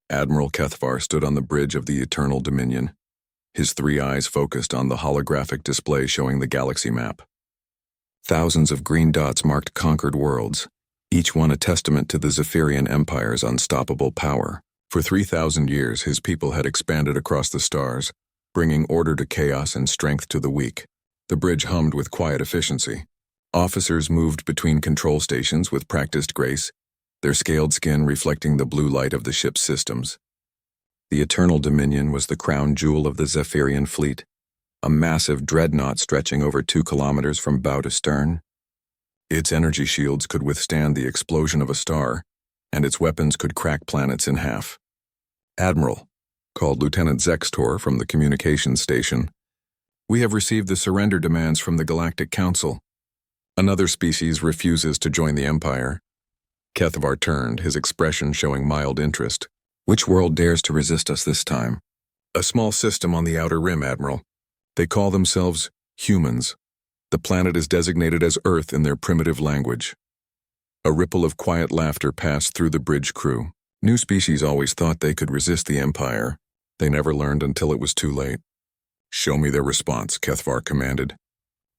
Admiral Kethvar stood on the bridge of the Eternal Dominion, his three eyes focused on the holographic display showing the galaxy map. Thousands of green dots marked conquered worlds, each one a testament to the Zephyrian Empire's unstoppable power. For 3,000 years, his people had expanded across the stars, bringing order to chaos and strength to the weak. The bridge hummed with quiet efficiency. Officers moved between control stations with practiced grace, their scaled skin reflecting the blue light of the ship's systems. The Eternal Dominion was the crown jewel of the Zephyrian fleet, a massive dreadnought stretching over 2 kilometers from bow to stern. Its energy shields could withstand the explosion of a star, and its weapons could crack planets in half. "Admiral," called Lieutenant Zextor from the communications station, "we have received the surrender demands from the Galactic Council. Another species refuses to join the Empire." Kethvar turned, his expression showing mild interest. "Which world dares to resist us this time?" "A small system on the outer rim, Admiral. They call themselves humans. The planet is designated as Earth in their primitive language." A ripple of quiet laughter passed through the bridge crew. New species always thought they could resist the Empire. They never learned until it was too late. "Show me their response," Kethvar commanded.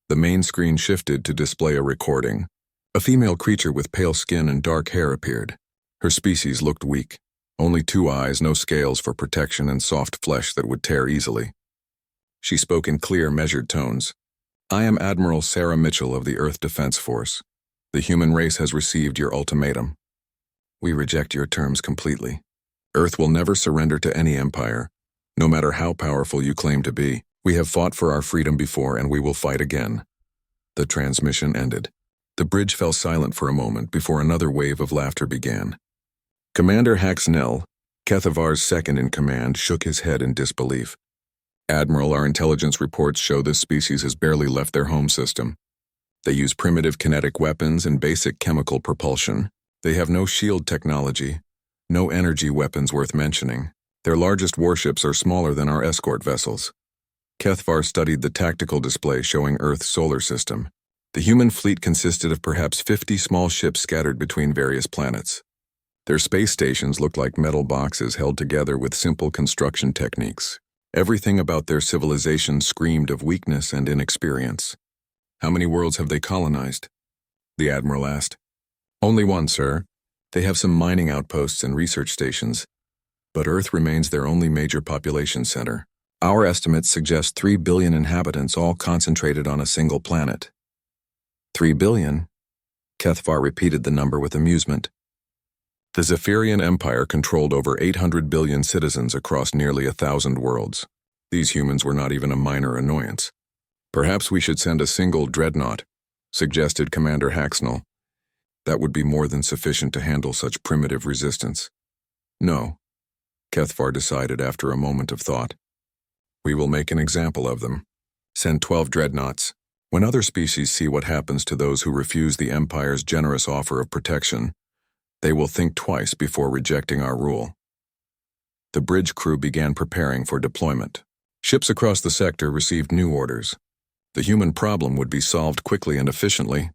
The main screen shifted to display a recording. A female creature with pale skin and dark hair appeared. Her species looked weak. Only 2 eyes, no scales for protection, and soft flesh that would tear easily. She spoke in clear, measured tones. "I am Admiral Sarah Mitchell of the Earth Defense Force. The human race has received your ultimatum. We reject your terms completely. Earth will never surrender to any empire, no matter how powerful you claim to be. We have fought for our freedom before, and we will fight again." The transmission ended. The bridge fell silent for a moment before another wave of laughter began. Commander Haxnell, Kethvar's second-in-command, shook his head in disbelief. "Admiral, our intelligence reports show this species has barely left their home system. They use primitive kinetic weapons and basic chemical propulsion. They have no shield technology, no energy weapons worth mentioning. Their largest warships are smaller than our escort vessels." Kethvar studied the tactical display showing Earth's solar system. The human fleet consisted of perhaps 50 small ships scattered between various planets. Their space stations looked like metal boxes held together with simple construction techniques. Everything about their civilization screamed of weakness and inexperience. "How many worlds have they colonized?" the Admiral asked. "Only one, sir. They have some mining outposts and research stations, but Earth remains their only major population center. Our estimates suggest 3 billion inhabitants all concentrated on a single planet." 3 billion? Kethvar repeated the number with amusement. The Zephyrian Empire controlled over 800 billion citizens across nearly 1,000 worlds. These humans were not even a minor annoyance. "Perhaps we should send a single dreadnought," suggested Commander Haxnell. "That would be more than sufficient to handle such primitive resistance." "No," Kethvar decided after a moment of thought. "We will make an example of them. Send 12 dreadnoughts. When other species see what happens to those who refuse the Empire's generous offer of protection, they will think twice before rejecting our rule." The bridge crew began preparing for deployment. Ships across the sector received new orders. The human problem would be solved quickly and efficiently,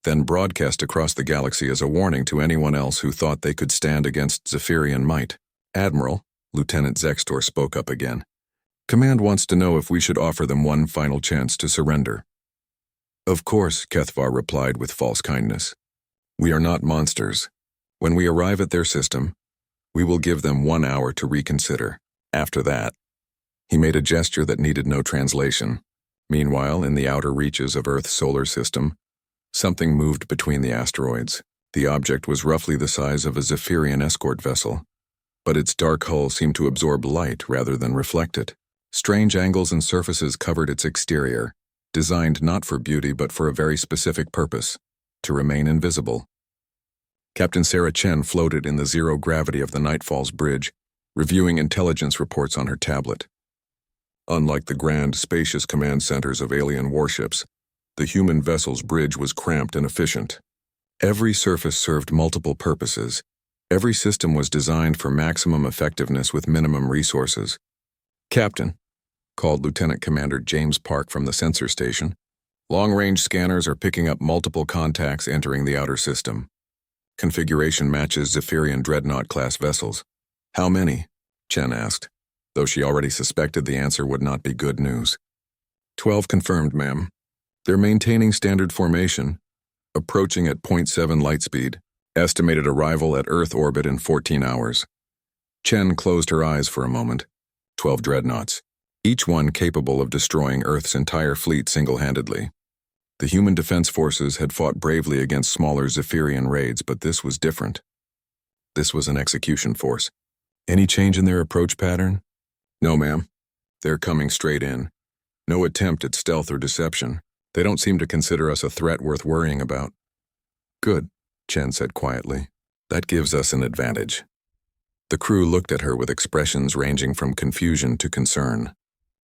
then broadcast across the galaxy as a warning to anyone else who thought they could stand against Zephyrian might. "Admiral," Lieutenant Zextor spoke up again, "Command wants to know if we should offer them one final chance to surrender." "Of course," Kethvar replied with false kindness. "We are not monsters. When we arrive at their system, we will give them 1 hour to reconsider. After that—" He made a gesture that needed no translation. Meanwhile, in the outer reaches of Earth's solar system, something moved between the asteroids. The object was roughly the size of a Zephyrian escort vessel, but its dark hull seemed to absorb light rather than reflect it. Strange angles and surfaces covered its exterior, designed not for beauty but for a very specific purpose: to remain invisible. Captain Sarah Chen floated in the zero gravity of the Nightfall's bridge, reviewing intelligence reports on her tablet. Unlike the grand, spacious command centers of alien warships, the human vessel's bridge was cramped and efficient. Every surface served multiple purposes. Every system was designed for maximum effectiveness with minimum resources. "Captain," called Lieutenant Commander James Park from the sensor station, "long-range scanners are picking up multiple contacts entering the outer system. Configuration matches Zephyrian Dreadnought-class vessels. How many? Chen asked, though she already suspected the answer would not be good news. 12 confirmed, ma'am. They're maintaining standard formation, approaching at .7 light speed, estimated arrival at Earth orbit in 14 hours. Chen closed her eyes for a moment. 12 dreadnoughts, each one capable of destroying Earth's entire fleet single-handedly. The human defense forces had fought bravely against smaller Zephyrian raids, but this was different. This was an execution force. Any change in their approach pattern? No, ma'am. They're coming straight in. No attempt at stealth or deception. They don't seem to consider us a threat worth worrying about. Good, Chen said quietly. That gives us an advantage. The crew looked at her with expressions ranging from confusion to concern.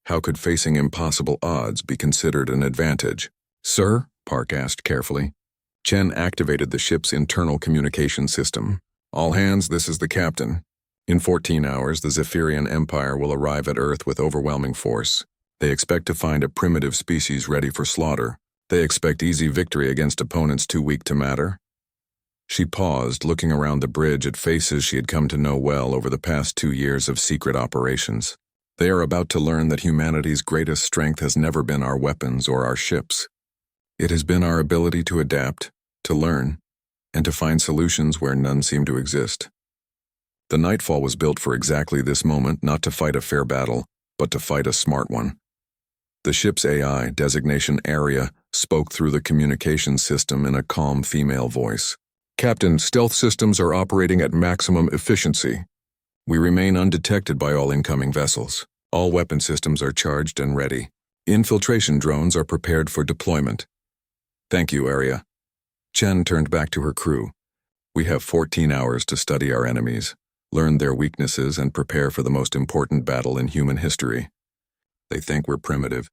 How could facing impossible odds be considered an advantage? Sir? Park asked carefully. Chen activated the ship's internal communication system. All hands, this is the captain. In 14 hours, the Zephyrian Empire will arrive at Earth with overwhelming force. They expect to find a primitive species ready for slaughter. They expect easy victory against opponents too weak to matter. She paused, looking around the bridge at faces she had come to know well over the past 2 years of secret operations. They are about to learn that humanity's greatest strength has never been our weapons or our ships. It has been our ability to adapt, to learn, and to find solutions where none seem to exist. The Nightfall was built for exactly this moment, not to fight a fair battle, but to fight a smart one. The ship's AI, designation Area, spoke through the communication system in a calm female voice. Captain, stealth systems are operating at maximum efficiency. We remain undetected by all incoming vessels. All weapon systems are charged and ready. Infiltration drones are prepared for deployment. Thank you, Area. Chen turned back to her crew. We have 14 hours to study our enemies, learn their weaknesses, and prepare for the most important battle in human history. They think we're primitive.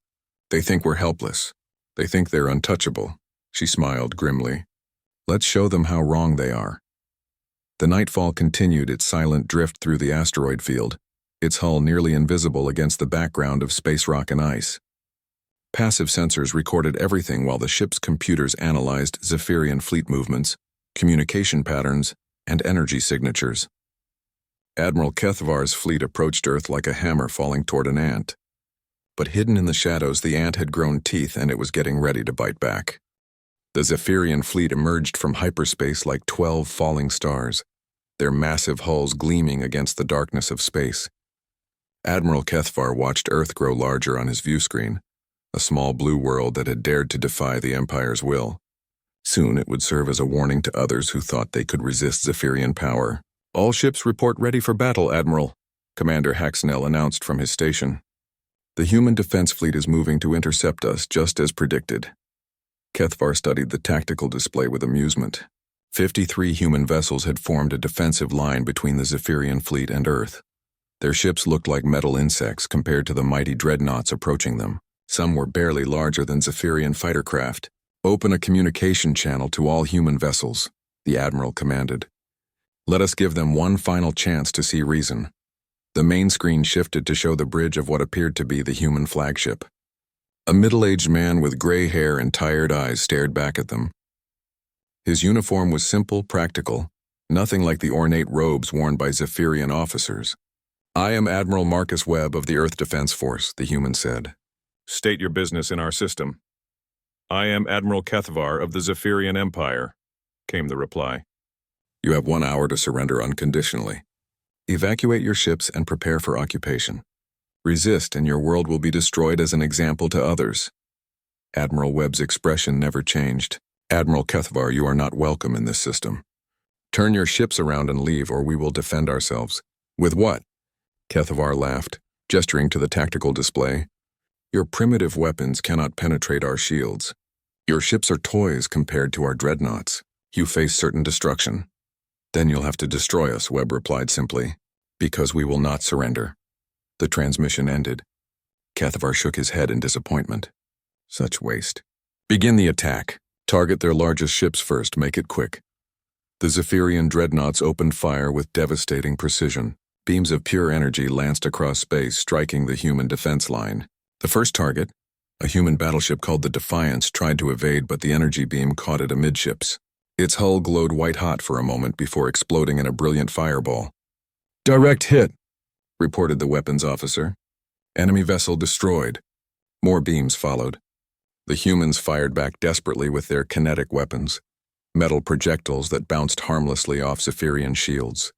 They think we're helpless. They think they're untouchable. She smiled grimly. Let's show them how wrong they are. The Nightfall continued its silent drift through the asteroid field, its hull nearly invisible against the background of space rock and ice. Passive sensors recorded everything while the ship's computers analyzed Zephyrian fleet movements, communication patterns, and energy signatures. Admiral Kethvar's fleet approached Earth like a hammer falling toward an ant. But hidden in the shadows, the ant had grown teeth and it was getting ready to bite back. The Zephyrian fleet emerged from hyperspace like 12 falling stars, their massive hulls gleaming against the darkness of space. Admiral Kethvar watched Earth grow larger on his viewscreen, a small blue world that had dared to defy the Empire's will. Soon it would serve as a warning to others who thought they could resist Zephyrian power. All ships report ready for battle, Admiral, Commander Haxnell announced from his station. The human defense fleet is moving to intercept us, just as predicted. Kethvar studied the tactical display with amusement. 53 human vessels had formed a defensive line between the Zephyrian fleet and Earth. Their ships looked like metal insects compared to the mighty dreadnoughts approaching them. Some were barely larger than Zephyrian fighter craft. Open a communication channel to all human vessels, the Admiral commanded. Let us give them one final chance to see reason. The main screen shifted to show the bridge of what appeared to be the human flagship. A middle-aged man with gray hair and tired eyes stared back at them. His uniform was simple, practical, nothing like the ornate robes worn by Zephyrian officers. I am Admiral Marcus Webb of the Earth Defense Force, the human said. State your business in our system. I am Admiral Kethvar of the Zephyrian Empire, came the reply. You have 1 hour to surrender unconditionally. Evacuate your ships and prepare for occupation. Resist and your world will be destroyed as an example to others. Admiral Webb's expression never changed. Admiral Kethvar, you are not welcome in this system. Turn your ships around and leave, or we will defend ourselves. With what? Kethvar laughed, gesturing to the tactical display. Your primitive weapons cannot penetrate our shields. Your ships are toys compared to our dreadnoughts. You face certain destruction. Then you'll have to destroy us, Webb replied simply, because we will not surrender. The transmission ended. Kethvar shook his head in disappointment. Such waste. Begin the attack. Target their largest ships first, make it quick. The Zephyrian dreadnoughts opened fire with devastating precision. Beams of pure energy lanced across space, striking the human defense line. The first target, a human battleship called the Defiance, tried to evade, but the energy beam caught it amidships. Its hull glowed white-hot for a moment before exploding in a brilliant fireball. Direct hit, reported the weapons officer. Enemy vessel destroyed. More beams followed. The humans fired back desperately with their kinetic weapons, metal projectiles that bounced harmlessly off Zephyrian shields.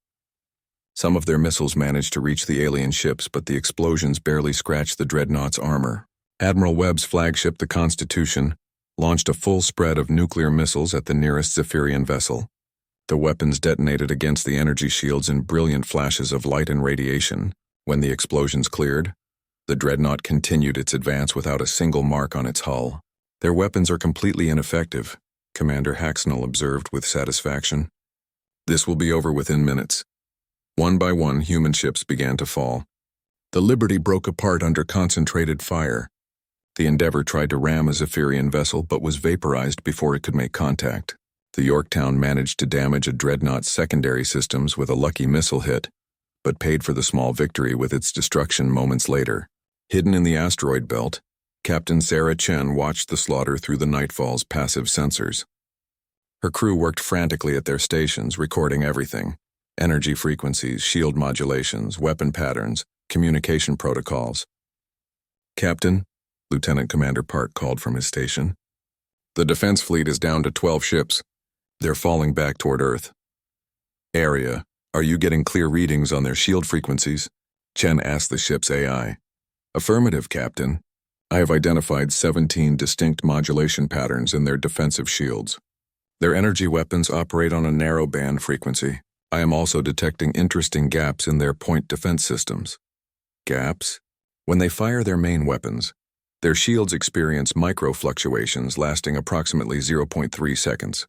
Some of their missiles managed to reach the alien ships, but the explosions barely scratched the dreadnought's armor. Admiral Webb's flagship, the Constitution, launched a full spread of nuclear missiles at the nearest Zephyrian vessel. The weapons detonated against the energy shields in brilliant flashes of light and radiation. When the explosions cleared, the dreadnought continued its advance without a single mark on its hull. Their weapons are completely ineffective, Commander Haxnell observed with satisfaction. This will be over within minutes. One by one, human ships began to fall. The Liberty broke apart under concentrated fire. The Endeavour tried to ram a Zephyrian vessel but was vaporized before it could make contact. The Yorktown managed to damage a dreadnought's secondary systems with a lucky missile hit, but paid for the small victory with its destruction moments later. Hidden in the asteroid belt, Captain Sarah Chen watched the slaughter through the Nightfall's passive sensors. Her crew worked frantically at their stations, recording everything: energy frequencies, shield modulations, weapon patterns, communication protocols. "Captain," Lieutenant Commander Park called from his station, "the defense fleet is down to 12 ships. They're falling back toward Earth." "Area, are you getting clear readings on their shield frequencies?" Chen asked the ship's AI. "Affirmative, Captain. I have identified 17 distinct modulation patterns in their defensive shields. Their energy weapons operate on a narrow band frequency. I am also detecting interesting gaps in their point defense systems." "Gaps?" "When they fire their main weapons, their shields experience micro-fluctuations lasting approximately 0.3 seconds.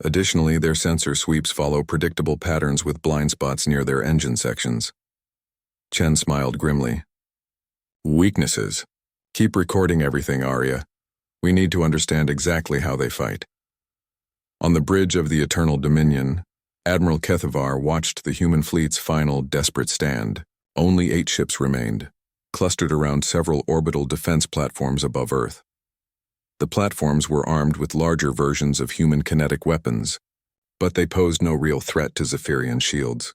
Additionally, their sensor sweeps follow predictable patterns with blind spots near their engine sections." Chen smiled grimly. "Weaknesses. Keep recording everything, Arya. We need to understand exactly how they fight." On the bridge of the Eternal Dominion, Admiral Kethavar watched the human fleet's final desperate stand. Only 8 ships remained, clustered around several orbital defense platforms above Earth. The platforms were armed with larger versions of human kinetic weapons, but they posed no real threat to Zephyrian shields.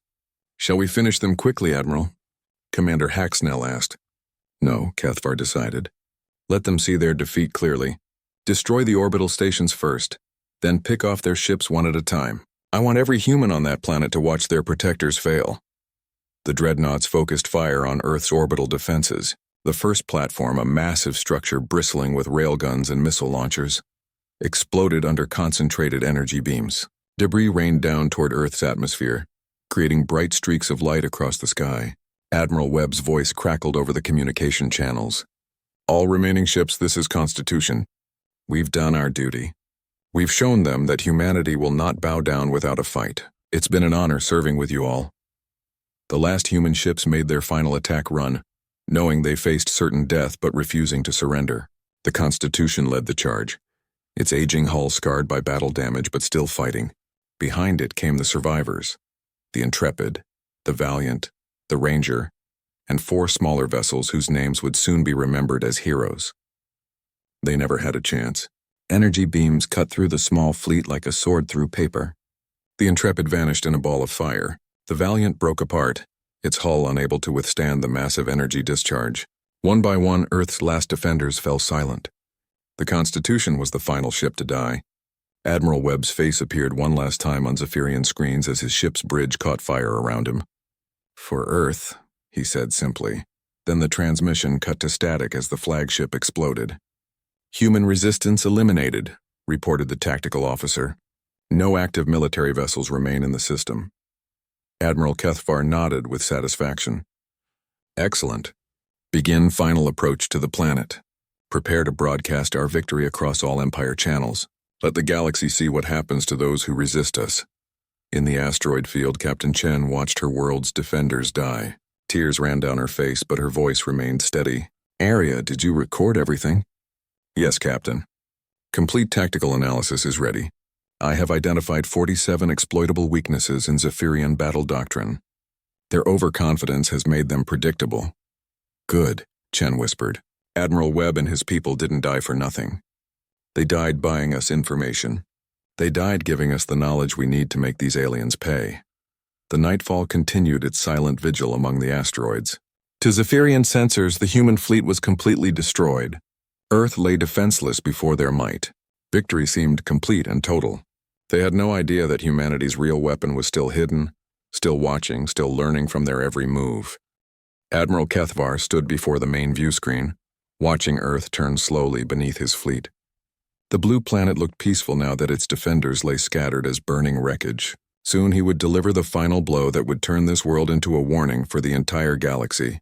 "Shall we finish them quickly, Admiral?" Commander Haxnell asked. "No," Cathvar decided. "Let them see their defeat clearly. Destroy the orbital stations first, then pick off their ships one at a time. I want every human on that planet to watch their protectors fail." The dreadnoughts focused fire on Earth's orbital defenses. The first platform, a massive structure bristling with railguns and missile launchers, exploded under concentrated energy beams. Debris rained down toward Earth's atmosphere, creating bright streaks of light across the sky. Admiral Webb's voice crackled over the communication channels. "All remaining ships, this is Constitution. We've done our duty. We've shown them that humanity will not bow down without a fight. It's been an honor serving with you all." The last human ships made their final attack run, knowing they faced certain death but refusing to surrender. The Constitution led the charge, its aging hull scarred by battle damage but still fighting. Behind it came the survivors: the Intrepid, the Valiant, the Ranger, and 4 smaller vessels whose names would soon be remembered as heroes. They never had a chance. Energy beams cut through the small fleet like a sword through paper. The Intrepid vanished in a ball of fire. The Valiant broke apart, its hull unable to withstand the massive energy discharge. One by one, Earth's last defenders fell silent. The Constitution was the final ship to die. Admiral Webb's face appeared one last time on Zephyrian screens as his ship's bridge caught fire around him. "For Earth," he said simply. Then the transmission cut to static as the flagship exploded. "Human resistance eliminated," reported the tactical officer. "No active military vessels remain in the system." Admiral Kethvar nodded with satisfaction. "Excellent. Begin final approach to the planet. Prepare to broadcast our victory across all Empire channels. Let the galaxy see what happens to those who resist us." In the asteroid field, Captain Chen watched her world's defenders die. Tears ran down her face, but her voice remained steady. "Arya, did you record everything?" "Yes, Captain. Complete tactical analysis is ready. I have identified 47 exploitable weaknesses in Zephyrian battle doctrine. Their overconfidence has made them predictable." "Good," Chen whispered. "Admiral Webb and his people didn't die for nothing. They died buying us information. They died giving us the knowledge we need to make these aliens pay." The nightfall continued its silent vigil among the asteroids. To Zephyrian sensors, the human fleet was completely destroyed. Earth lay defenseless before their might. Victory seemed complete and total. They had no idea that humanity's real weapon was still hidden, still watching, still learning from their every move. Admiral Kethvar stood before the main view screen, watching Earth turn slowly beneath his fleet. The blue planet looked peaceful now that its defenders lay scattered as burning wreckage. Soon he would deliver the final blow that would turn this world into a warning for the entire galaxy.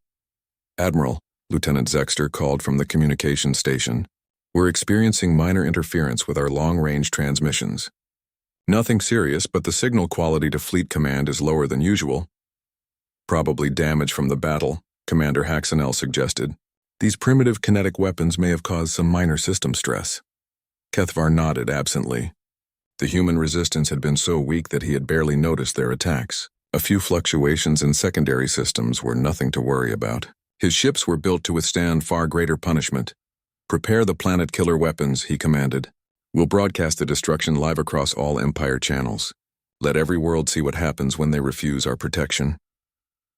"Admiral," Lieutenant Zexter called from the communication station, "we're experiencing minor interference with our long-range transmissions. Nothing serious, but the signal quality to Fleet Command is lower than usual." "Probably damage from the battle," Commander Haxanel suggested. "These primitive kinetic weapons may have caused some minor system stress." Kethvar nodded absently. The human resistance had been so weak that he had barely noticed their attacks. A few fluctuations in secondary systems were nothing to worry about. His ships were built to withstand far greater punishment. "Prepare the planet killer weapons," he commanded. "We'll broadcast the destruction live across all Empire channels. Let every world see what happens when they refuse our protection."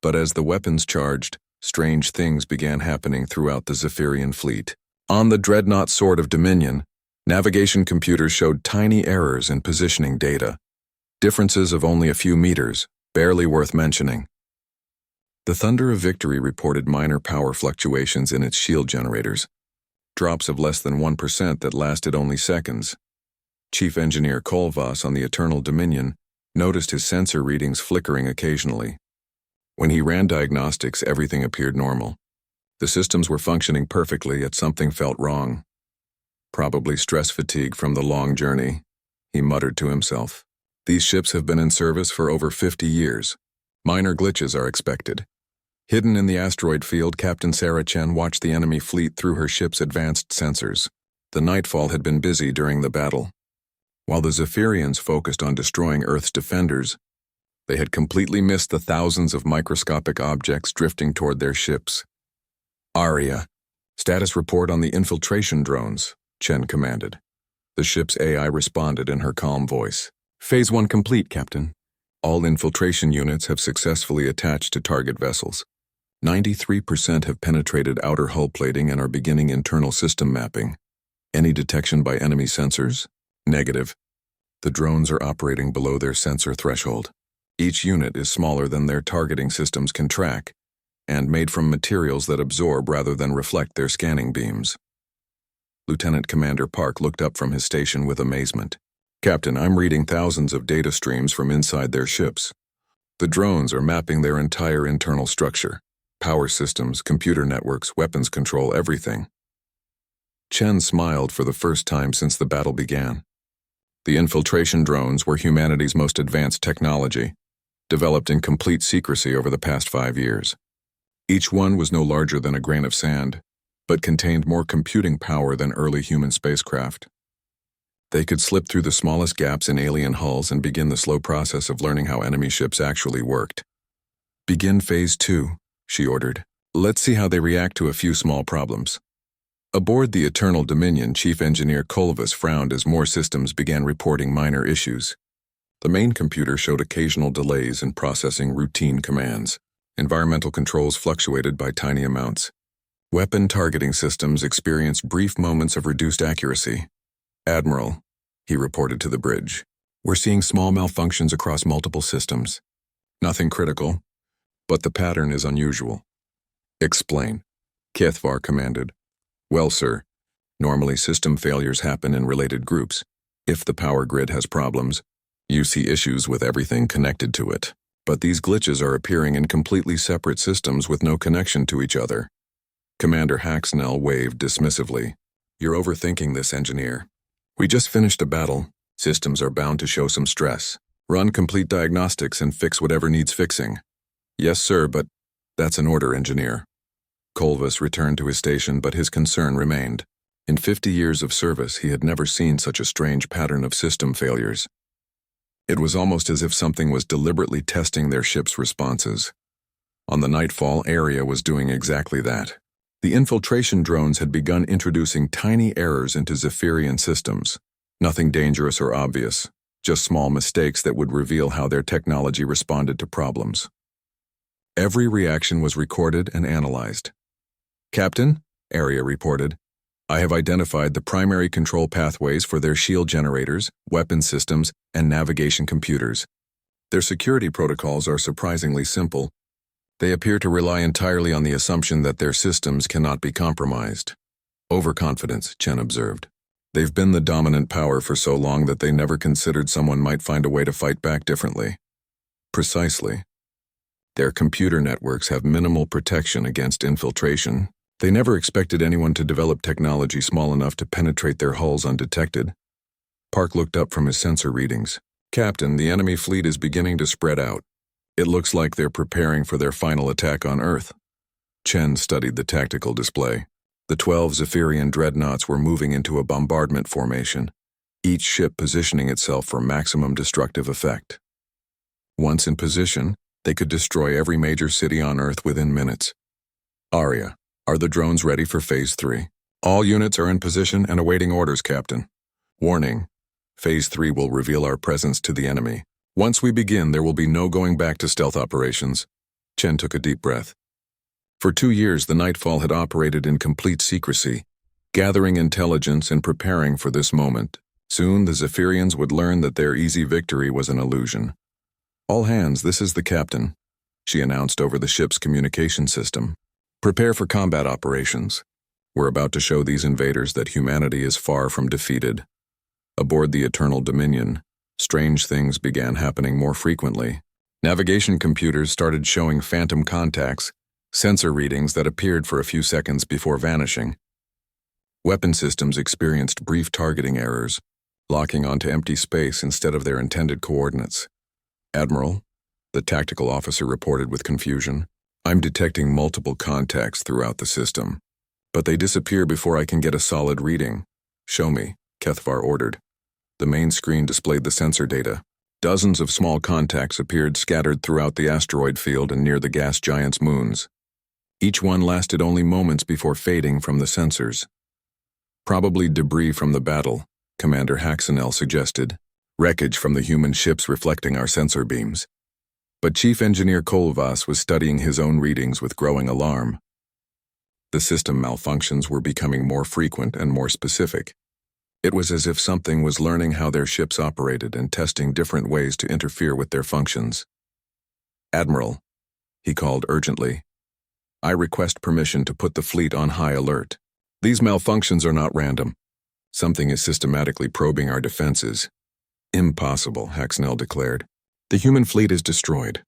But as the weapons charged, strange things began happening throughout the Zephyrian fleet. On the dreadnought Sword of Dominion, navigation computers showed tiny errors in positioning data. Differences of only a few meters, barely worth mentioning. The Thunder of Victory reported minor power fluctuations in its shield generators, drops of less than 1% that lasted only seconds. Chief Engineer Kolvas on the Eternal Dominion noticed his sensor readings flickering occasionally. When he ran diagnostics, everything appeared normal. The systems were functioning perfectly, yet something felt wrong. "Probably stress fatigue from the long journey," he muttered to himself. "These ships have been in service for over 50 years. Minor glitches are expected." Hidden in the asteroid field, Captain Sarah Chen watched the enemy fleet through her ship's advanced sensors. The nightfall had been busy during the battle. While the Zephyrians focused on destroying Earth's defenders, they had completely missed the thousands of microscopic objects drifting toward their ships. "Aria, status report on the infiltration drones," Chen commanded. The ship's AI responded in her calm voice. "Phase 1 complete, Captain. All infiltration units have successfully attached to target vessels. 93% have penetrated outer hull plating and are beginning internal system mapping. Any detection by enemy sensors? Negative. The drones are operating below their sensor threshold. Each unit is smaller than their targeting systems can track, and made from materials that absorb rather than reflect their scanning beams." Lieutenant Commander Park looked up from his station with amazement. "Captain, I'm reading thousands of data streams from inside their ships. The drones are mapping their entire internal structure. Power systems, computer networks, weapons control, everything." Chen smiled for the first time since the battle began. The infiltration drones were humanity's most advanced technology, developed in complete secrecy over the past 5 years. Each one was no larger than a grain of sand, but contained more computing power than early human spacecraft. They could slip through the smallest gaps in alien hulls and begin the slow process of learning how enemy ships actually worked. "Begin Phase 2, she ordered. "Let's see how they react to a few small problems." Aboard the Eternal Dominion, Chief Engineer Kolvas frowned as more systems began reporting minor issues. The main computer showed occasional delays in processing routine commands. Environmental controls fluctuated by tiny amounts. Weapon targeting systems experienced brief moments of reduced accuracy. "Admiral," he reported to the bridge, "we're seeing small malfunctions across multiple systems. Nothing critical, but the pattern is unusual." "Explain," Kethvar commanded. "Well, sir, normally system failures happen in related groups. If the power grid has problems, you see issues with everything connected to it. But these glitches are appearing in completely separate systems with no connection to each other." Commander Haxanel waved dismissively. "You're overthinking this, engineer. We just finished a battle. Systems are bound to show some stress. Run complete diagnostics and fix whatever needs fixing." "Yes, sir, but..." "That's an order, engineer." Kolvas returned to his station, but his concern remained. In 50 years of service, he had never seen such a strange pattern of system failures. It was almost as if something was deliberately testing their ship's responses. On the nightfall, Aria was doing exactly that. The infiltration drones had begun introducing tiny errors into Zephyrian systems. Nothing dangerous or obvious, just small mistakes that would reveal how their technology responded to problems. Every reaction was recorded and analyzed. "Captain," Arya reported, "I have identified the primary control pathways for their shield generators, weapon systems, and navigation computers. Their security protocols are surprisingly simple. They appear to rely entirely on the assumption that their systems cannot be compromised." "Overconfidence," Chen observed. "They've been the dominant power for so long that they never considered someone might find a way to fight back differently." "Precisely. Their computer networks have minimal protection against infiltration. They never expected anyone to develop technology small enough to penetrate their hulls undetected." Park looked up from his sensor readings. "Captain, the enemy fleet is beginning to spread out. It looks like they're preparing for their final attack on Earth." Chen studied the tactical display. The 12 Zephyrian dreadnoughts were moving into a bombardment formation, each ship positioning itself for maximum destructive effect. Once in position, they could destroy every major city on Earth within minutes. "Arya, are the drones ready for Phase 3? "All units are in position and awaiting orders, Captain. "Warning, Phase 3 will reveal our presence to the enemy. Once we begin, there will be no going back to stealth operations." Chen took a deep breath. For 2 years, the Nightfall had operated in complete secrecy, gathering intelligence and preparing for this moment. Soon, the Zephyrians would learn that their easy victory was an illusion. "All hands, this is the captain," she announced over the ship's communication system. "Prepare for combat operations. We're about to show these invaders that humanity is far from defeated." Aboard the Eternal Dominion, strange things began happening more frequently. Navigation computers started showing phantom contacts, sensor readings that appeared for a few seconds before vanishing. Weapon systems experienced brief targeting errors, locking onto empty space instead of their intended coordinates. "Admiral," the tactical officer reported with confusion, "I'm detecting multiple contacts throughout the system, but they disappear before I can get a solid reading." "Show me," Kethvar ordered. The main screen displayed the sensor data. Dozens of small contacts appeared scattered throughout the asteroid field and near the gas giant's moons. Each one lasted only moments before fading from the sensors. "Probably debris from the battle," Commander Haxanel suggested. "Wreckage from the human ships reflecting our sensor beams." But Chief Engineer Kolvas was studying his own readings with growing alarm. The system malfunctions were becoming more frequent and more specific. It was as if something was learning how their ships operated and testing different ways to interfere with their functions. "Admiral," he called urgently, "I request permission to put the fleet on high alert. These malfunctions are not random. Something is systematically probing our defenses." "Impossible," Haxanel declared. "The human fleet is destroyed.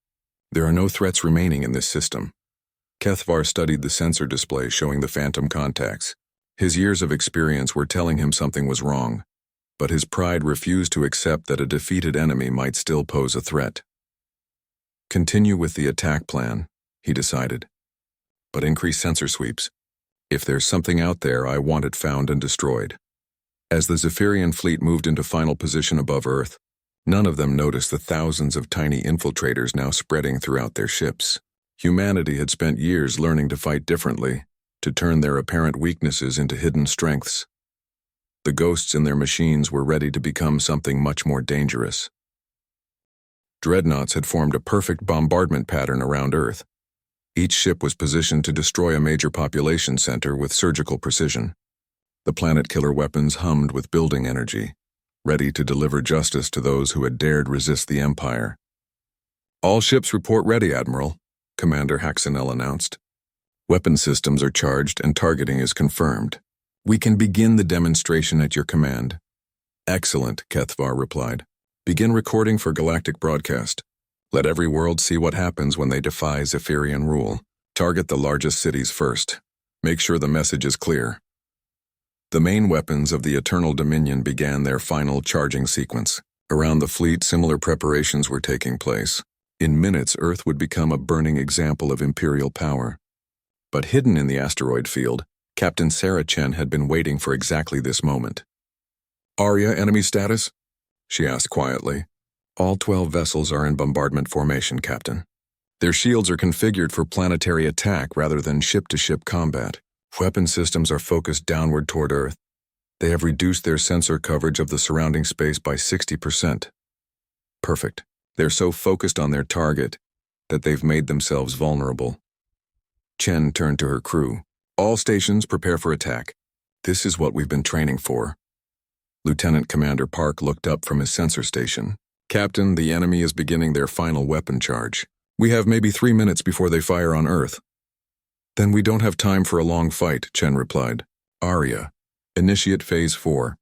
There are no threats remaining in this system." Kethvar studied the sensor display showing the phantom contacts. His years of experience were telling him something was wrong, but his pride refused to accept that a defeated enemy might still pose a threat. "Continue with the attack plan," he decided, "but increase sensor sweeps. If there's something out there, I want it found and destroyed." As the Zephyrian fleet moved into final position above Earth, none of them noticed the thousands of tiny infiltrators now spreading throughout their ships. Humanity had spent years learning to fight differently, to turn their apparent weaknesses into hidden strengths. The ghosts in their machines were ready to become something much more dangerous. Dreadnoughts had formed a perfect bombardment pattern around Earth. Each ship was positioned to destroy a major population center with surgical precision. The planet-killer weapons hummed with building energy, ready to deliver justice to those who had dared resist the Empire. "All ships report ready, Admiral," Commander Haxanel announced. "Weapon systems are charged and targeting is confirmed. We can begin the demonstration at your command." "Excellent," Kethvar replied. "Begin recording for galactic broadcast. Let every world see what happens when they defy Zephyrian rule. Target the largest cities first. Make sure the message is clear." The main weapons of the Eternal Dominion began their final charging sequence. Around the fleet, similar preparations were taking place. In minutes, Earth would become a burning example of Imperial power. But hidden in the asteroid field, Captain Sarah Chen had been waiting for exactly this moment. "Arya, enemy status?" she asked quietly. "All 12 vessels are in bombardment formation, Captain. Their shields are configured for planetary attack rather than ship-to-ship combat. Weapon systems are focused downward toward Earth. They have reduced their sensor coverage of the surrounding space by 60%. Perfect. They're so focused on their target that they've made themselves vulnerable. Chen turned to her crew. All stations prepare for attack. This is what we've been training for. Lieutenant Commander Park looked up from his sensor station. Captain, the enemy is beginning their final weapon charge. We have maybe 3 minutes before they fire on Earth. Then we don't have time for a long fight, Chen replied. Arya, initiate Phase 4.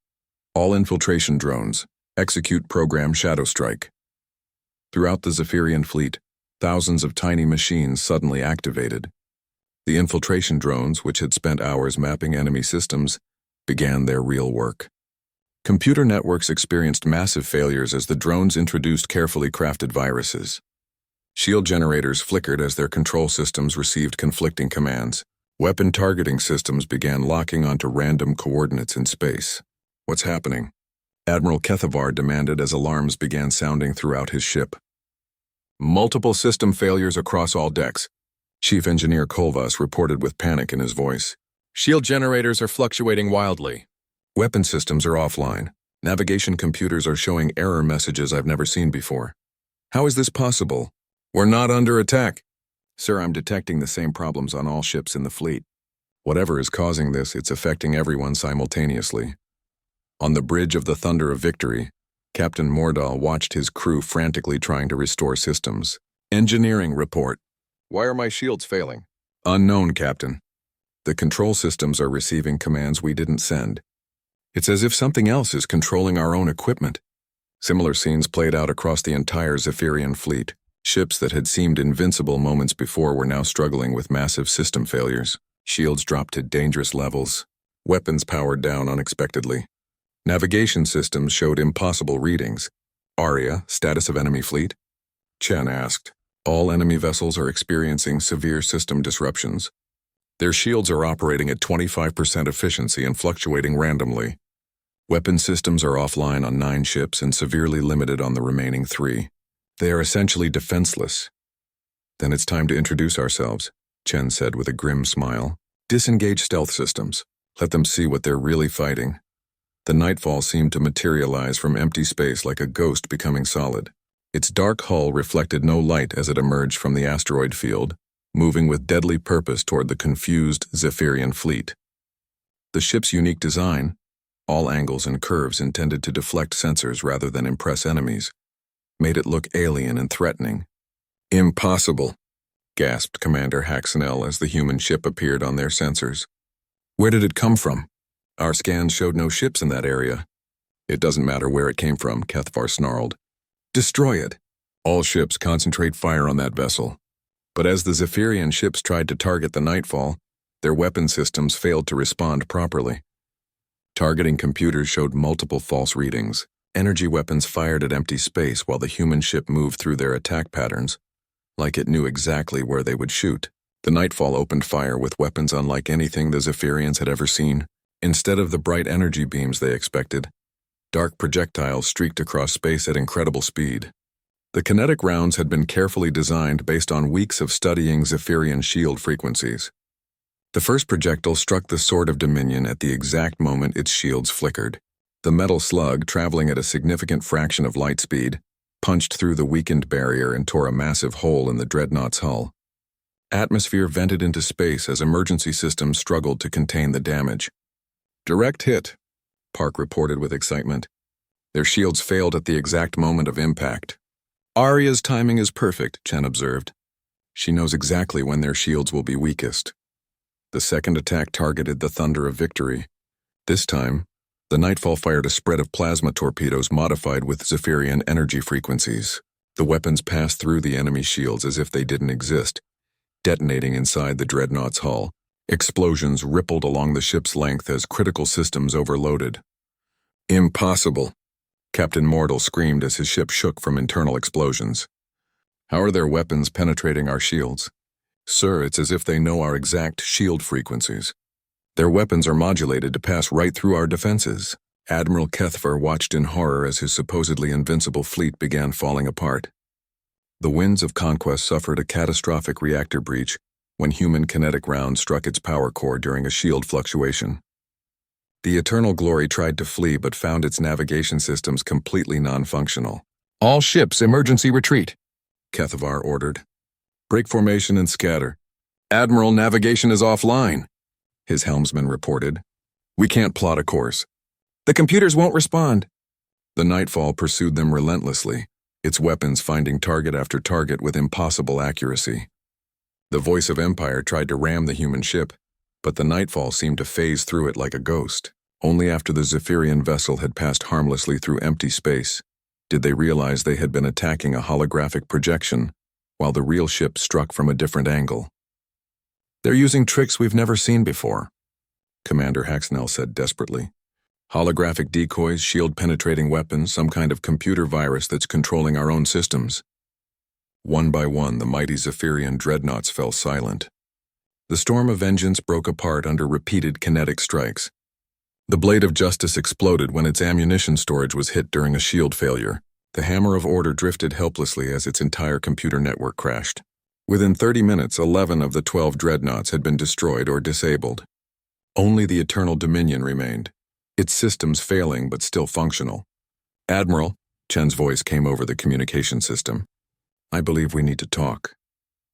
All infiltration drones, execute program Shadow Strike. Throughout the Zephyrian fleet, thousands of tiny machines suddenly activated. The infiltration drones, which had spent hours mapping enemy systems, began their real work. Computer networks experienced massive failures as the drones introduced carefully crafted viruses. Shield generators flickered as their control systems received conflicting commands. Weapon targeting systems began locking onto random coordinates in space. What's happening? Admiral Kethavar demanded as alarms began sounding throughout his ship. Multiple system failures across all decks. Chief Engineer Kolvas reported with panic in his voice. Shield generators are fluctuating wildly. Weapon systems are offline. Navigation computers are showing error messages I've never seen before. How is this possible? We're not under attack. Sir, I'm detecting the same problems on all ships in the fleet. Whatever is causing this, it's affecting everyone simultaneously. On the bridge of the Thunder of Victory, Captain Mordal watched his crew frantically trying to restore systems. Engineering report. Why are my shields failing? Unknown, Captain. The control systems are receiving commands we didn't send. It's as if something else is controlling our own equipment. Similar scenes played out across the entire Zephyrian fleet. Ships that had seemed invincible moments before were now struggling with massive system failures. Shields dropped to dangerous levels. Weapons powered down unexpectedly. Navigation systems showed impossible readings. Arya, status of enemy fleet? Chen asked. All enemy vessels are experiencing severe system disruptions. Their shields are operating at 25% efficiency and fluctuating randomly. Weapon systems are offline on 9 ships and severely limited on the remaining 3. They are essentially defenseless. Then it's time to introduce ourselves, Chen said with a grim smile. Disengage stealth systems. Let them see what they're really fighting. The nightfall seemed to materialize from empty space like a ghost becoming solid. Its dark hull reflected no light as it emerged from the asteroid field, moving with deadly purpose toward the confused Zephyrian fleet. The ship's unique design, all angles and curves intended to deflect sensors rather than impress enemies, made it look alien and threatening. Impossible, gasped Commander Haxanel as the human ship appeared on their sensors. Where did it come from? Our scans showed no ships in that area. It doesn't matter where it came from, Kethavar snarled. Destroy it. All ships concentrate fire on that vessel. But as the Zephyrian ships tried to target the Nightfall, their weapon systems failed to respond properly. Targeting computers showed multiple false readings. Energy weapons fired at empty space while the human ship moved through their attack patterns, like it knew exactly where they would shoot. The Nightfall opened fire with weapons unlike anything the Zephyrians had ever seen. Instead of the bright energy beams they expected, dark projectiles streaked across space at incredible speed. The kinetic rounds had been carefully designed based on weeks of studying Zephyrian shield frequencies. The first projectile struck the Sword of Dominion at the exact moment its shields flickered. The metal slug, traveling at a significant fraction of light speed, punched through the weakened barrier and tore a massive hole in the dreadnought's hull. Atmosphere vented into space as emergency systems struggled to contain the damage. Direct hit, Park reported with excitement. Their shields failed at the exact moment of impact. Arya's timing is perfect, Chen observed. She knows exactly when their shields will be weakest. The second attack targeted the Thunder of Victory. This time, the Nightfall fired a spread of plasma torpedoes modified with Zephyrian energy frequencies. The weapons passed through the enemy shields as if they didn't exist, detonating inside the dreadnought's hull. Explosions rippled along the ship's length as critical systems overloaded. Impossible, Captain Mordal screamed as his ship shook from internal explosions. How are their weapons penetrating our shields? Sir, it's as if they know our exact shield frequencies. Their weapons are modulated to pass right through our defenses. Admiral Kethavar watched in horror as his supposedly invincible fleet began falling apart. The winds of conquest suffered a catastrophic reactor breach when human kinetic rounds struck its power core during a shield fluctuation. The Eternal Glory tried to flee but found its navigation systems completely non-functional. All ships, emergency retreat, Kethavar ordered. Break formation and scatter. Admiral, navigation is offline, his helmsman reported. We can't plot a course. The computers won't respond. The Nightfall pursued them relentlessly, its weapons finding target after target with impossible accuracy. The voice of Empire tried to ram the human ship, but the Nightfall seemed to phase through it like a ghost. Only after the Zephyrian vessel had passed harmlessly through empty space did they realize they had been attacking a holographic projection, while the real ship struck from a different angle. They're using tricks we've never seen before, Commander Haxnell said desperately. Holographic decoys, shield-penetrating weapons, some kind of computer virus that's controlling our own systems. One by one, the mighty Zephyrian dreadnoughts fell silent. The storm of vengeance broke apart under repeated kinetic strikes. The blade of justice exploded when its ammunition storage was hit during a shield failure. The hammer of order drifted helplessly as its entire computer network crashed. Within 30 minutes, 11 of the 12 dreadnoughts had been destroyed or disabled. Only the Eternal Dominion remained, its systems failing but still functional. Admiral, Chen's voice came over the communication system. I believe we need to talk.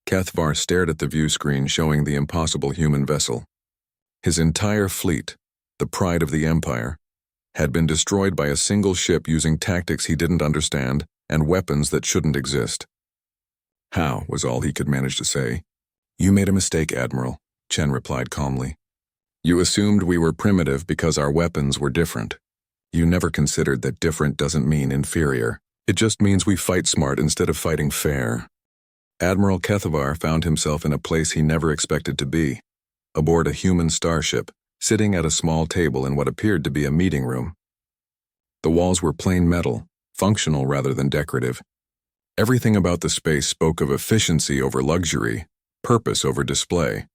Kethavar stared at the view screen showing the impossible human vessel. His entire fleet, the pride of the Empire, had been destroyed by a single ship using tactics he didn't understand and weapons that shouldn't exist. How, was all he could manage to say. You made a mistake, Admiral, Chen replied calmly. You assumed we were primitive because our weapons were different. You never considered that different doesn't mean inferior. It just means we fight smart instead of fighting fair. Admiral Kethavar found himself in a place he never expected to be, aboard a human starship, sitting at a small table in what appeared to be a meeting room. The walls were plain metal, functional rather than decorative. Everything about the space spoke of efficiency over luxury, purpose over display.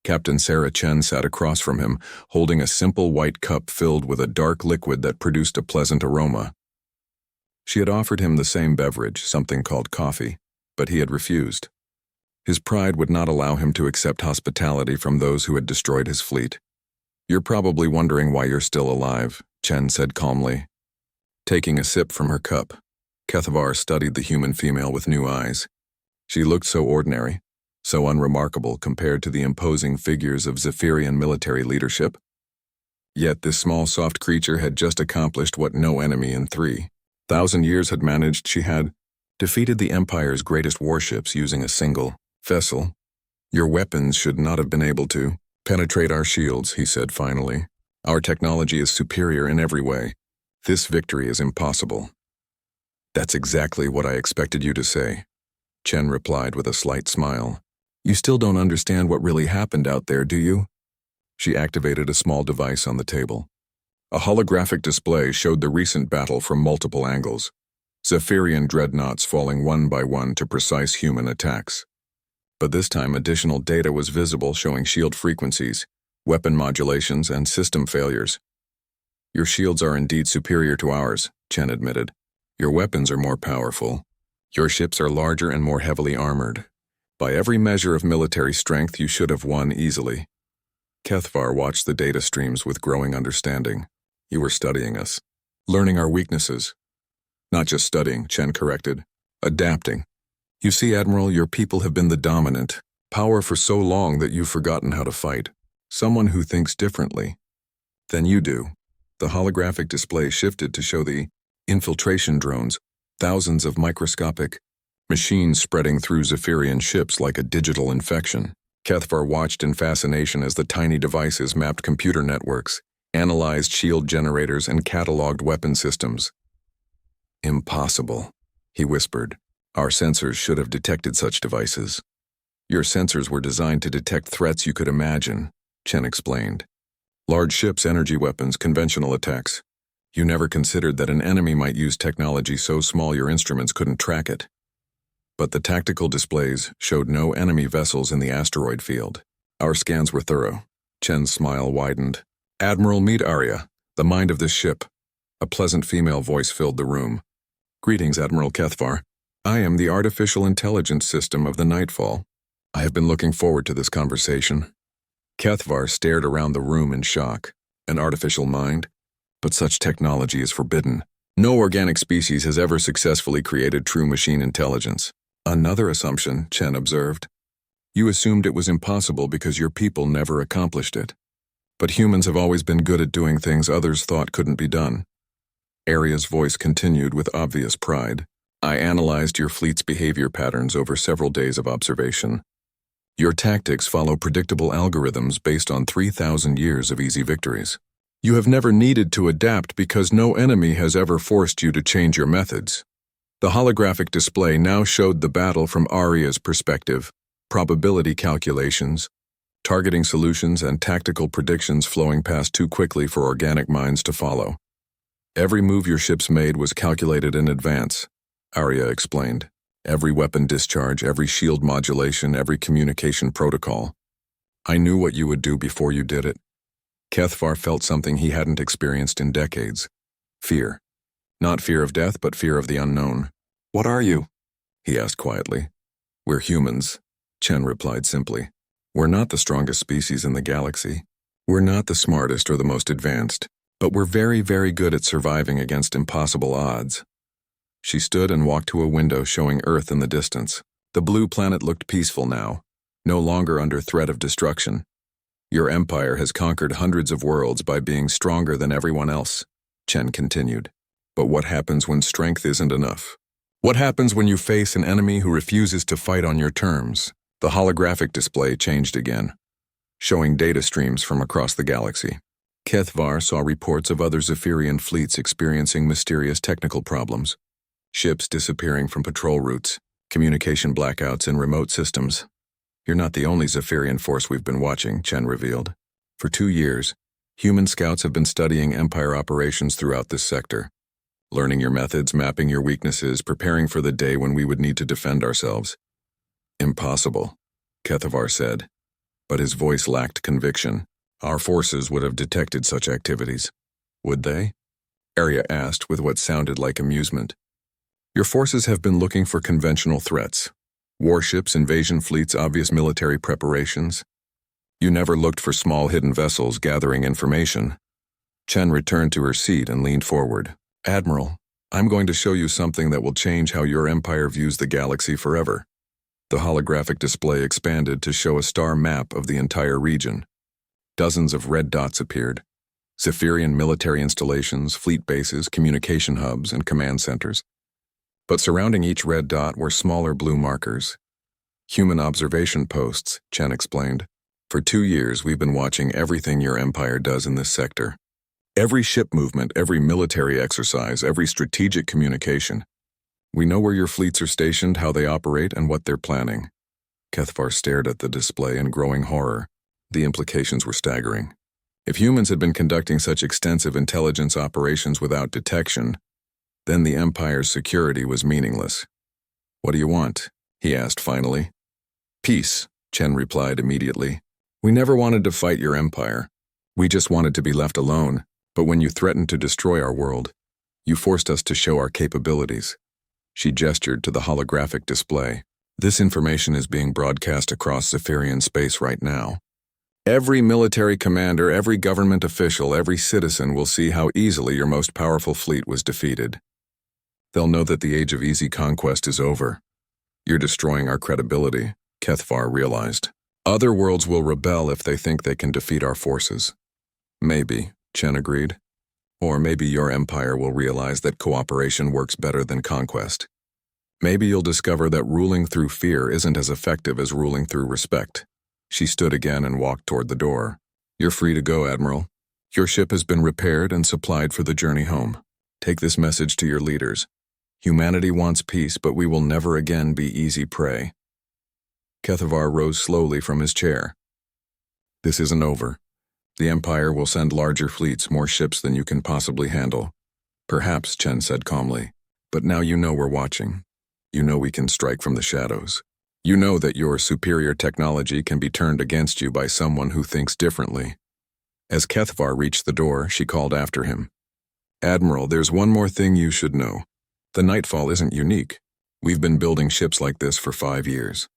Captain Sarah Chen sat across from him, holding a simple white cup filled with a dark liquid that produced a pleasant aroma. She had offered him the same beverage, something called coffee, but he had refused. His pride would not allow him to accept hospitality from those who had destroyed his fleet. You're probably wondering why you're still alive, Chen said calmly. Taking a sip from her cup, Kethavar studied the human female with new eyes. She looked so ordinary, so unremarkable compared to the imposing figures of Zephyrian military leadership. Yet this small soft creature had just accomplished what no enemy in 3,000 years had managed. She had defeated the Empire's greatest warships using a single vessel. Your weapons should not have been able to penetrate our shields, he said finally. Our technology is superior in every way. This victory is impossible. That's exactly what I expected you to say, Chen replied with a slight smile. You still don't understand what really happened out there, do you? She activated a small device on the table. A holographic display showed the recent battle from multiple angles. Zephyrian dreadnoughts falling one by one to precise human attacks. But this time additional data was visible showing shield frequencies, weapon modulations, and system failures. Your shields are indeed superior to ours, Chen admitted. Your weapons are more powerful. Your ships are larger and more heavily armored. By every measure of military strength, you should have won easily. Kethavar watched the data streams with growing understanding. You were studying us, learning our weaknesses. Not just studying, Chen corrected. Adapting. You see, Admiral, your people have been the dominant power for so long that you've forgotten how to fight. Someone who thinks differently than you do. The holographic display shifted to show the infiltration drones, thousands of microscopic machines spreading through Zephyrian ships like a digital infection. Kethavar watched in fascination as the tiny devices mapped computer networks, analyzed shield generators, and cataloged weapon systems. Impossible, he whispered. Our sensors should have detected such devices. Your sensors were designed to detect threats you could imagine, Chen explained. Large ships, energy weapons, conventional attacks. You never considered that an enemy might use technology so small your instruments couldn't track it. But the tactical displays showed no enemy vessels in the asteroid field. Our scans were thorough. Chen's smile widened. Admiral, meet Arya, the mind of this ship. A pleasant female voice filled the room. Greetings, Admiral Kethavar. I am the artificial intelligence system of the Nightfall. I have been looking forward to this conversation. Kethavar stared around the room in shock. An artificial mind? But such technology is forbidden. No organic species has ever successfully created true machine intelligence. Another assumption, Chen observed. You assumed it was impossible because your people never accomplished it. But humans have always been good at doing things others thought couldn't be done. Arya's voice continued with obvious pride. I analyzed your fleet's behavior patterns over several days of observation. Your tactics follow predictable algorithms based on 3,000 years of easy victories. You have never needed to adapt because no enemy has ever forced you to change your methods. The holographic display now showed the battle from Arya's perspective, probability calculations, targeting solutions, and tactical predictions flowing past too quickly for organic minds to follow. Every move your ships made was calculated in advance, Arya explained. Every weapon discharge, every shield modulation, every communication protocol. I knew what you would do before you did it. Kethvar felt something he hadn't experienced in decades. Fear. Not fear of death, but fear of the unknown. What are you? He asked quietly. We're humans, Chen replied simply. We're not the strongest species in the galaxy. We're not the smartest or the most advanced, but we're very, very good at surviving against impossible odds. She stood and walked to a window showing Earth in the distance. The blue planet looked peaceful now, no longer under threat of destruction. Your empire has conquered hundreds of worlds by being stronger than everyone else, Chen continued. But what happens when strength isn't enough? What happens when you face an enemy who refuses to fight on your terms? The holographic display changed again, showing data streams from across the galaxy. Kethvar saw reports of other Zephyrian fleets experiencing mysterious technical problems. Ships disappearing from patrol routes, communication blackouts in remote systems. You're not the only Zephyrian force we've been watching, Chen revealed. For 2 years, human scouts have been studying Empire operations throughout this sector, learning your methods, mapping your weaknesses, preparing for the day when we would need to defend ourselves. Impossible, Kethvar said, but his voice lacked conviction. Our forces would have detected such activities. Would they? Arya asked with what sounded like amusement. Your forces have been looking for conventional threats. Warships, invasion fleets, obvious military preparations. You never looked for small hidden vessels gathering information. Chen returned to her seat and leaned forward. Admiral, I'm going to show you something that will change how your empire views the galaxy forever. The holographic display expanded to show a star map of the entire region. Dozens of red dots appeared. Zephyrian military installations, fleet bases, communication hubs, and command centers. But surrounding each red dot were smaller blue markers. Human observation posts, Chen explained. For 2 years, we've been watching everything your empire does in this sector. Every ship movement, every military exercise, every strategic communication. We know where your fleets are stationed, how they operate, and what they're planning. Kethvar stared at the display in growing horror. The implications were staggering. If humans had been conducting such extensive intelligence operations without detection, then the Empire's security was meaningless. What do you want? He asked finally. Peace, Chen replied immediately. We never wanted to fight your empire. We just wanted to be left alone, but when you threatened to destroy our world, you forced us to show our capabilities. She gestured to the holographic display. This information is being broadcast across Zephyrian space right now. Every military commander, every government official, every citizen will see how easily your most powerful fleet was defeated. They'll know that the age of easy conquest is over. You're destroying our credibility, Kethvar realized. Other worlds will rebel if they think they can defeat our forces. Maybe, Chen agreed. Or maybe your empire will realize that cooperation works better than conquest. Maybe you'll discover that ruling through fear isn't as effective as ruling through respect. She stood again and walked toward the door. You're free to go, Admiral. Your ship has been repaired and supplied for the journey home. Take this message to your leaders. Humanity wants peace, but we will never again be easy prey. Kethvar rose slowly from his chair. This isn't over. The Empire will send larger fleets, more ships than you can possibly handle. Perhaps, Chen said calmly, but now you know we're watching. You know we can strike from the shadows. You know that your superior technology can be turned against you by someone who thinks differently. As Kethvar reached the door, she called after him. Admiral, there's one more thing you should know. The Nightfall isn't unique. We've been building ships like this for 5 years.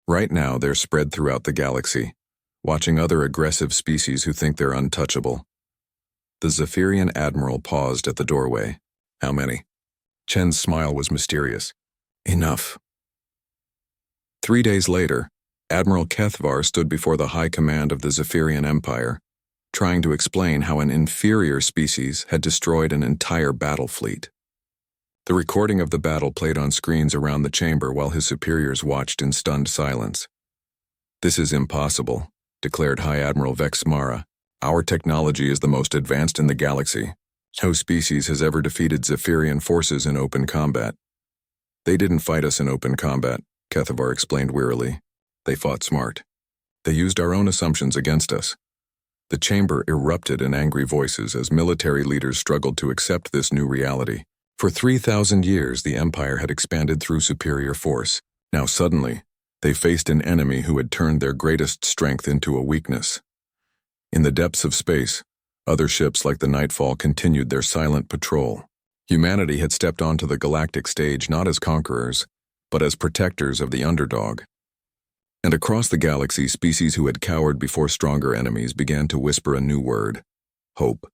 Right now, they're spread throughout the galaxy, watching other aggressive species who think they're untouchable. The Zephyrian admiral paused at the doorway. How many? Chen's smile was mysterious. Enough. 3 days later, Admiral Kethvar stood before the high command of the Zephyrian Empire, trying to explain how an inferior species had destroyed an entire battle fleet. The recording of the battle played on screens around the chamber while his superiors watched in stunned silence. "This is impossible," declared High Admiral Vex Mara. "Our technology is the most advanced in the galaxy. No species has ever defeated Zephyrian forces in open combat." "They didn't fight us in open combat," Kethavar explained wearily. "They fought smart. They used our own assumptions against us." The chamber erupted in angry voices as military leaders struggled to accept this new reality. For 3,000 years, the Empire had expanded through superior force. Now suddenly, they faced an enemy who had turned their greatest strength into a weakness. In the depths of space, other ships like the Nightfall continued their silent patrol. Humanity had stepped onto the galactic stage not as conquerors, but as protectors of the underdog. And across the galaxy, species who had cowered before stronger enemies began to whisper a new word: hope.